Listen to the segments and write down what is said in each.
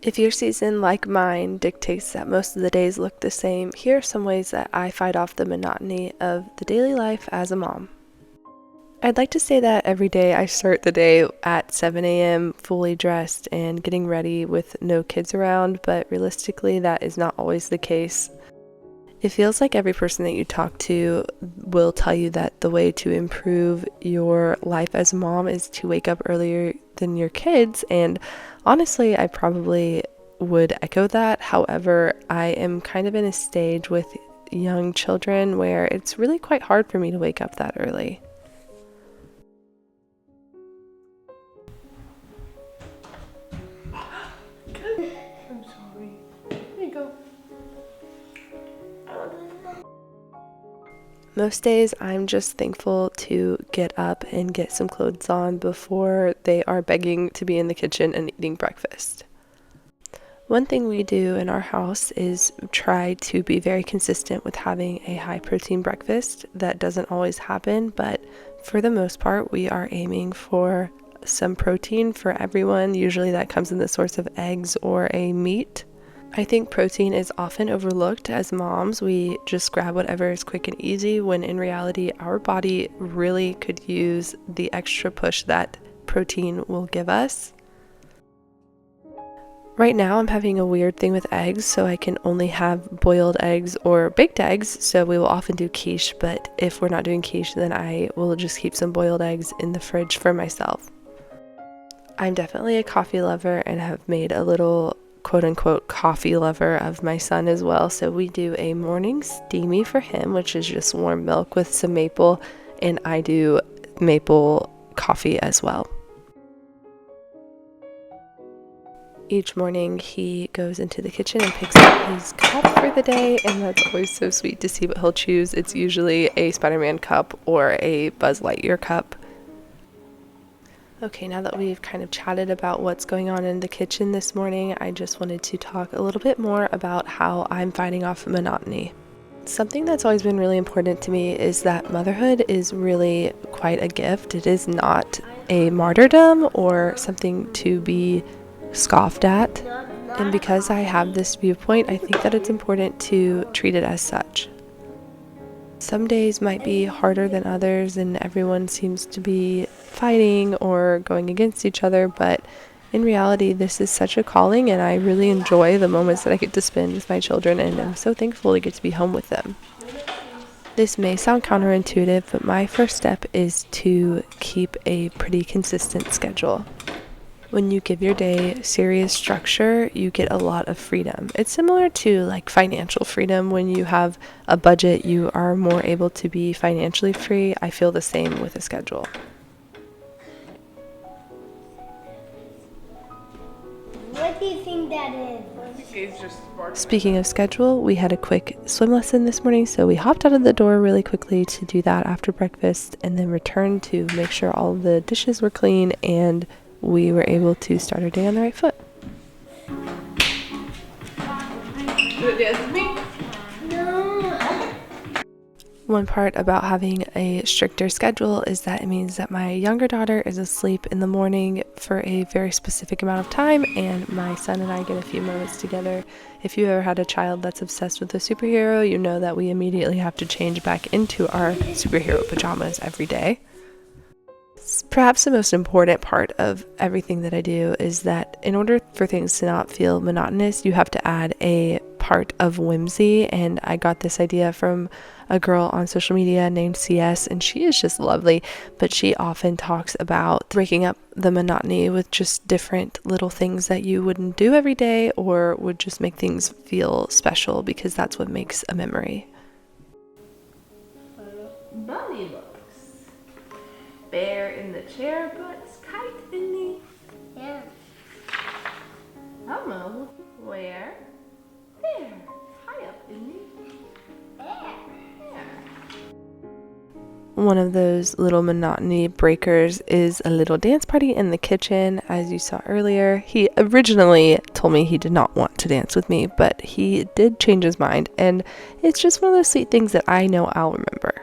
If your season, like mine, dictates that most of the days look the same, here are some ways that I fight off the monotony of the daily life as a mom. I'd like to say that every day I start the day at 7 a.m. fully dressed and getting ready with no kids around, but realistically that is not always the case. It feels like every person that you talk to will tell you that the way to improve your life as a mom is to wake up earlier than your kids, and honestly, I probably would echo that. However, I am kind of in a stage with young children where it's really quite hard for me to wake up that early. I'm sorry. Here you go. Most days, I'm just thankful to get up and get some clothes on before they are begging to be in the kitchen and eating breakfast. One thing we do in our house is try to be very consistent with having a high protein breakfast. That doesn't always happen, but for the most part, we are aiming for some protein for everyone. Usually that comes in the source of eggs or a meat. I think protein is often overlooked as moms. We just grab whatever is quick and easy, when in reality, our body really could use the extra push that protein will give us. Right now, I'm having a weird thing with eggs, so I can only have boiled eggs or baked eggs, so we will often do quiche, but if we're not doing quiche, then I will just keep some boiled eggs in the fridge for myself. I'm definitely a coffee lover and have made a little quote-unquote coffee lover of my son as well. So we do a morning steamy for him, which is just warm milk with some maple, and I do maple coffee as well. Each morning he goes into the kitchen and picks up his cup for the day, and that's always so sweet to see what he'll choose. It's usually a Spider-Man cup or a Buzz Lightyear cup. Okay, now that we've kind of chatted about what's going on in the kitchen this morning, I just wanted to talk a little bit more about how I'm fighting off monotony. Something that's always been really important to me is that motherhood is really quite a gift. It is not a martyrdom or something to be scoffed at. And because I have this viewpoint, I think that it's important to treat it as such. Some days might be harder than others, and everyone seems to be fighting or going against each other, but in reality, this is such a calling, and I really enjoy the moments that I get to spend with my children, and I'm so thankful to get to be home with them. This may sound counterintuitive, but my first step is to keep a pretty consistent schedule. When you give your day serious structure, you get a lot of freedom. It's similar to like financial freedom. When you have a budget, you are more able to be financially free. I feel the same with a schedule. What do you think that is? Speaking of schedule, we had a quick swim lesson this morning, so we hopped out of the door really quickly to do that after breakfast and then returned to make sure all of the dishes were clean and we were able to start our day on the right foot. One part about having a stricter schedule is that it means that my younger daughter is asleep in the morning for a very specific amount of time, and my son and I get a few moments together. If you ever had a child that's obsessed with a superhero, you know that we immediately have to change back into our superhero pajamas every day. Perhaps the most important part of everything that I do is that in order for things to not feel monotonous, you have to add a part of whimsy, and I got this idea from a girl on social media named CS, and she is just lovely, but she often talks about breaking up the monotony with just different little things that you wouldn't do every day or would just make things feel special, because that's what makes a memory. Bunny looks. Bear in the chair, but kite in the Yeah. Elmo. Where? There. High up in the air. One of those little monotony breakers is a little dance party in the kitchen. As you saw earlier, he originally told me he did not want to dance with me, but he did change his mind, and it's just one of those sweet things that I know I'll remember.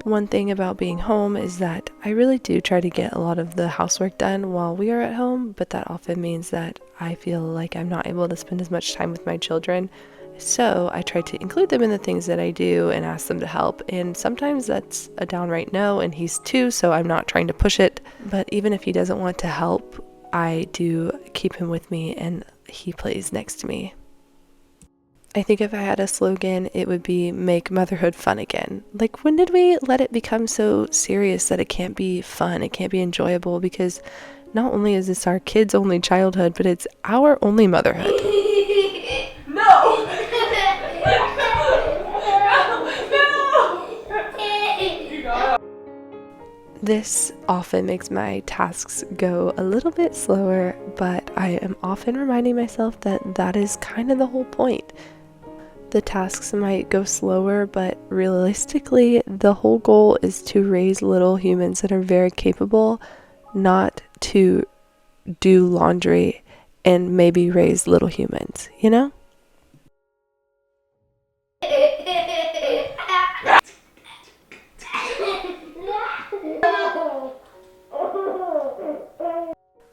One thing about being home is that I really do try to get a lot of the housework done while we are at home, but that often means that I feel like I'm not able to spend as much time with my children. So I try to include them in the things that I do and ask them to help. And sometimes that's a downright no, and he's 2, so I'm not trying to push it. But even if he doesn't want to help, I do keep him with me and he plays next to me. I think if I had a slogan, it would be make motherhood fun again. Like, when did we let it become so serious that it can't be fun, it can't be enjoyable? Because not only is this our kids' only childhood, but it's our only motherhood. No! This often makes my tasks go a little bit slower, but I am often reminding myself that that is kind of the whole point. The tasks might go slower, but realistically, the whole goal is to raise little humans that are very capable, not to do laundry and maybe raise little humans, you know?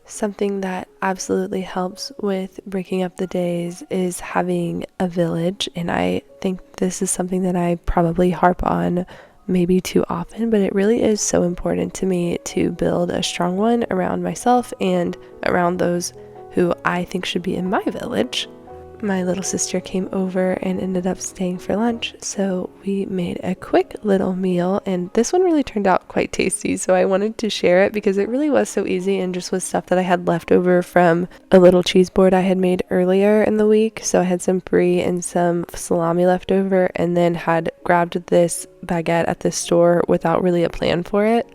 Something that absolutely helps with breaking up the days is having a village, and I think this is something that I probably harp on maybe too often, but it really is so important to me to build a strong one around myself and around those who I think should be in my village. My little sister came over and ended up staying for lunch, so we made a quick little meal, and this one really turned out quite tasty, so I wanted to share it because it really was so easy and just was stuff that I had left over from a little cheese board I had made earlier in the week. So I had some brie and some salami left over, and then had grabbed this baguette at the store without really a plan for it.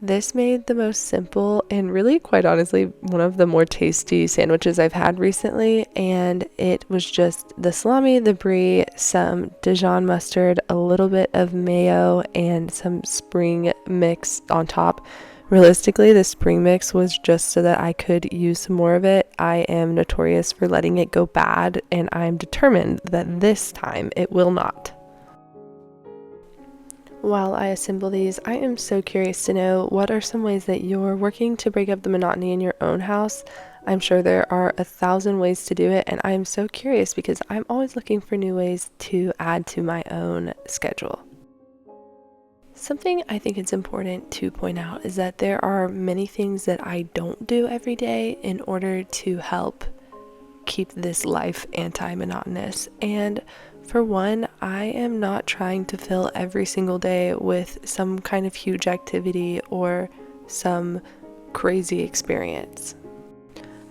This made the most simple and really, quite honestly, one of the more tasty sandwiches I've had recently, and it was just the salami, the brie, some Dijon mustard, a little bit of mayo, and some spring mix on top. Realistically, the spring mix was just so that I could use some more of it. I am notorious for letting it go bad, and I'm determined that this time it will not. While I assemble these, I am so curious to know, what are some ways that you're working to break up the monotony in your own house? I'm sure there are 1,000 ways to do it, and I am so curious because I'm always looking for new ways to add to my own schedule. Something I think it's important to point out is that there are many things that I don't do every day in order to help keep this life anti-monotonous. And for one, I am not trying to fill every single day with some kind of huge activity or some crazy experience.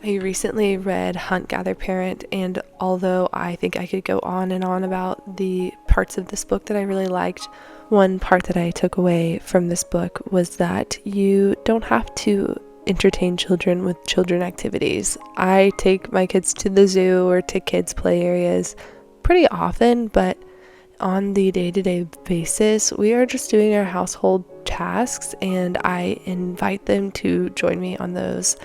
I recently read Hunt, Gather, Parent, and although I think I could go on and on about the parts of this book that I really liked, one part that I took away from this book was that you don't have to entertain children with children activities. I take my kids to the zoo or to kids' play areas pretty often, but on the day-to-day basis, we are just doing our household tasks, and I invite them to join me on those.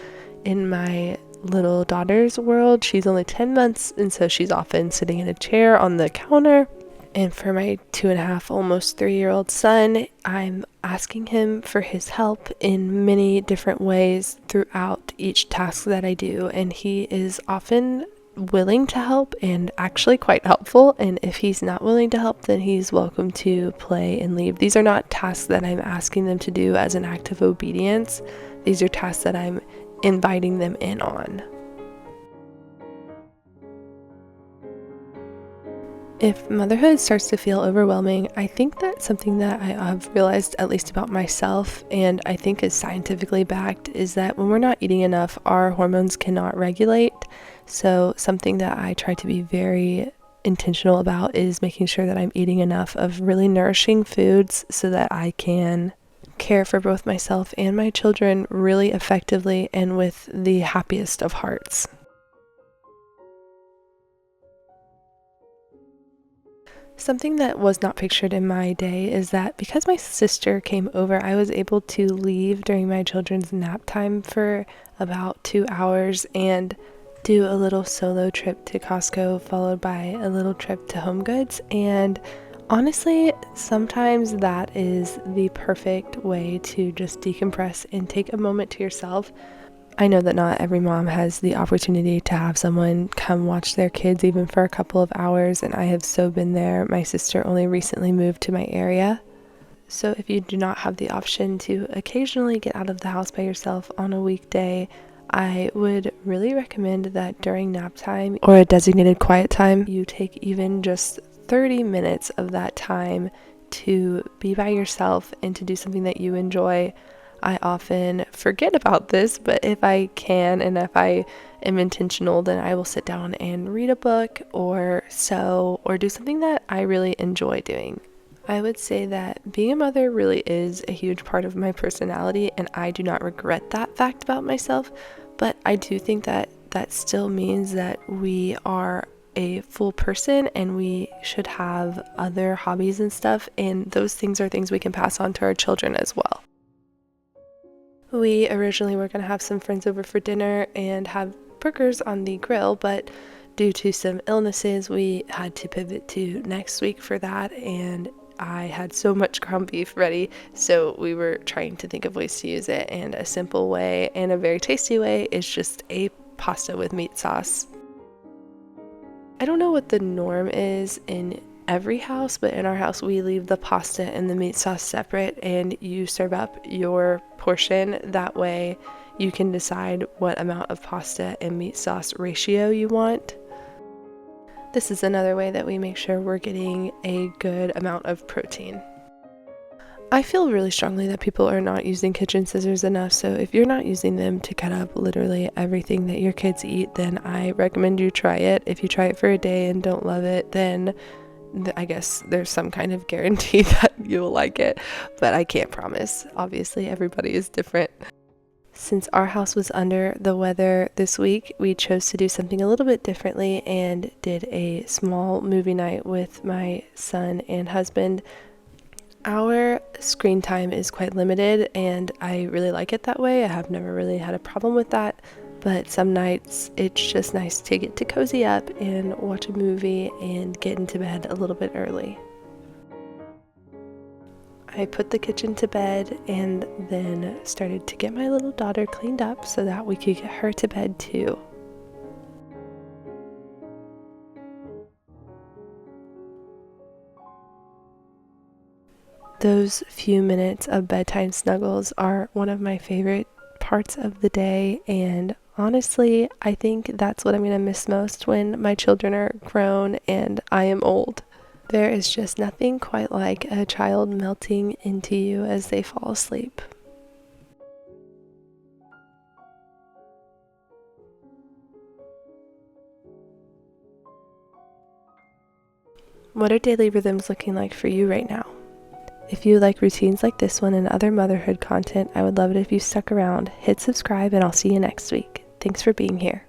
In my little daughter's world, she's only 10 months, and so she's often sitting in a chair on the counter. And for my 2.5, almost 3-year-old son, I'm asking him for his help in many different ways throughout each task that I do, and he is often willing to help and actually quite helpful. And if he's not willing to help, then he's welcome to play and leave. These are not tasks that I'm asking them to do as an act of obedience. These are tasks that I'm inviting them in on. If motherhood starts to feel overwhelming, I think that's something that I have realized, at least about myself, and I think is scientifically backed, is that when we're not eating enough, our hormones cannot regulate. So something that I try to be very intentional about is making sure that I'm eating enough of really nourishing foods so that I can care for both myself and my children really effectively and with the happiest of hearts. Something that was not pictured in my day is that because my sister came over, I was able to leave during my children's nap time for about 2 hours and do a little solo trip to Costco, followed by a little trip to Home Goods. And Honestly, sometimes that is the perfect way to just decompress and take a moment to yourself. I know that not every mom has the opportunity to have someone come watch their kids even for a couple of hours, and I have so been there. My sister only recently moved to my area. So if you do not have the option to occasionally get out of the house by yourself on a weekday, I would really recommend that during nap time or a designated quiet time, you take even just 30 minutes of that time to be by yourself and to do something that you enjoy. I often forget about this, but if I can and if I am intentional, then I will sit down and read a book or sew or do something that I really enjoy doing. I would say that being a mother really is a huge part of my personality, and I do not regret that fact about myself, but I do think that that still means that we are a full person and we should have other hobbies and stuff, and those things are things we can pass on to our children as well. We originally were going to have some friends over for dinner and have burgers on the grill, but due to some illnesses, we had to pivot to next week for that, and I had so much ground beef ready, so we were trying to think of ways to use it, and a simple way and a very tasty way is just a pasta with meat sauce. I don't know what the norm is in every house, but in our house we leave the pasta and the meat sauce separate, and you serve up your portion. That way you can decide what amount of pasta and meat sauce ratio you want. This is another way that we make sure we're getting a good amount of protein. I feel really strongly that people are not using kitchen scissors enough, so if you're not using them to cut up literally everything that your kids eat, then I recommend you try it. If you try it for a day and don't love it, then I guess there's some kind of guarantee that you'll like it, but I can't promise. Obviously, everybody is different. Since our house was under the weather this week, we chose to do something a little bit differently and did a small movie night with my son and husband. Our screen time is quite limited, and I really like it that way. I have never really had a problem with that, but some nights it's just nice to get to cozy up and watch a movie and get into bed a little bit early. I put the kitchen to bed and then started to get my little daughter cleaned up so that we could get her to bed too. Those few minutes of bedtime snuggles are one of my favorite parts of the day, and honestly, I think that's what I'm going to miss most when my children are grown and I am old. There is just nothing quite like a child melting into you as they fall asleep. What are daily rhythms looking like for you right now? If you like routines like this one and other motherhood content, I would love it if you stuck around. Hit subscribe and I'll see you next week. Thanks for being here.